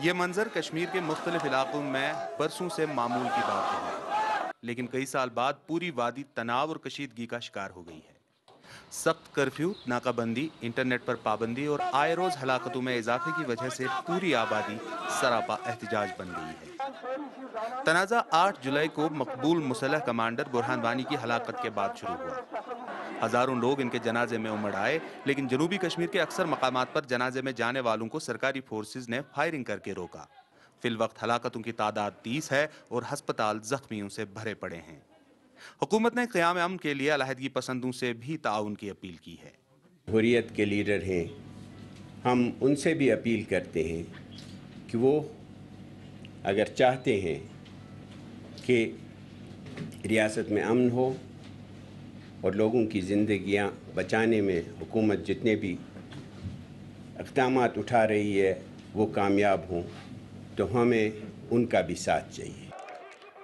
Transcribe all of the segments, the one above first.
یہ منظر کشمیر کے مختلف علاقوں میں برسوں سے معمول کی بات ہے، لیکن کئی سال بعد پوری وادی تناؤ اور کشیدگی کا شکار ہو گئی ہے۔ سخت کرفیو، ناکہ بندی، انٹرنیٹ پر پابندی اور آئے روز ہلاکتوں میں اضافے کی وجہ سے پوری آبادی سراپا احتجاج بن گئی ہے۔ تنازع 8 جولائی کو مقبول مسلح کمانڈر برہان وانی کی ہلاکت کے بعد شروع ہوا۔ ہزاروں لوگ ان کے جنازے میں امڑ آئے، لیکن جنوبی کشمیر کے اکثر مقامات پر جنازے میں جانے والوں کو سرکاری فورسز نے فائرنگ کر کے روکا۔ فی الوقت ہلاکتوں کی تعداد 30 ہے اور ہسپتال زخمیوں سے بھرے پڑے ہیں۔ حکومت نے قیام امن کے لیے علیحدگی پسندوں سے بھی تعاون کی اپیل کی ہے۔ جمہوریت کے لیڈر ہیں، ہم ان سے بھی اپیل کرتے ہیں کہ وہ اگر چاہتے ہیں کہ ریاست میں امن ہو اور لوگوں کی زندگیاں بچانے میں حکومت جتنے بھی اقدامات اٹھا رہی ہے وہ کامیاب ہوں، تو ہمیں ان کا بھی ساتھ چاہیے۔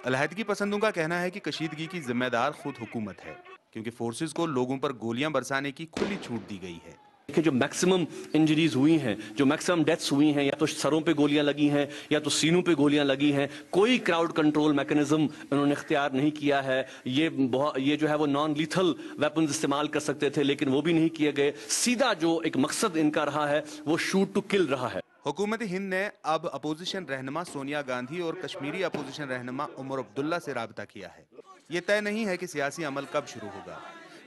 علیحدگی پسندوں کا کہنا ہے کہ کشیدگی کی ذمہ دار خود حکومت ہے، کیونکہ فورسز کو لوگوں پر گولیاں برسانے کی کھلی چھوٹ دی گئی ہے۔ کہ جو میکسیمم انجریز ہوئی ہیں، جو میکسیمم ڈیتھس ہوئی ہیں، یا تو سروں پہ گولیاں لگی ہیں یا تو سینوں پہ گولیاں لگی ہیں، کوئی کراؤڈ کنٹرول میکنزم انہوں نے اختیار نہیں کیا ہے۔ یہ جو ہے وہ نان لیتھل ویپنز استعمال کر سکتے تھے، لیکن وہ بھی نہیں کیے گئے۔ سیدھا جو ایک مقصد ان کا رہا ہے وہ شوٹ ٹو کل رہا ہے۔ حکومت ہند نے اب اپوزیشن رہنما سونیا گاندھی اور کشمیری اپوزیشن رہنما عمر عبداللہ سے رابطہ کیا ہے۔ یہ طے نہیں ہے کہ سیاسی عمل کب شروع ہوگا،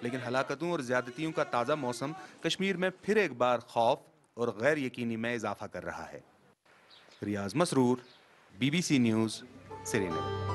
لیکن ہلاکتوں اور زیادتیوں کا تازہ موسم کشمیر میں پھر ایک بار خوف اور غیر یقینی میں اضافہ کر رہا ہے۔ ریاض مسرور، BBC نیوز، سری نگر۔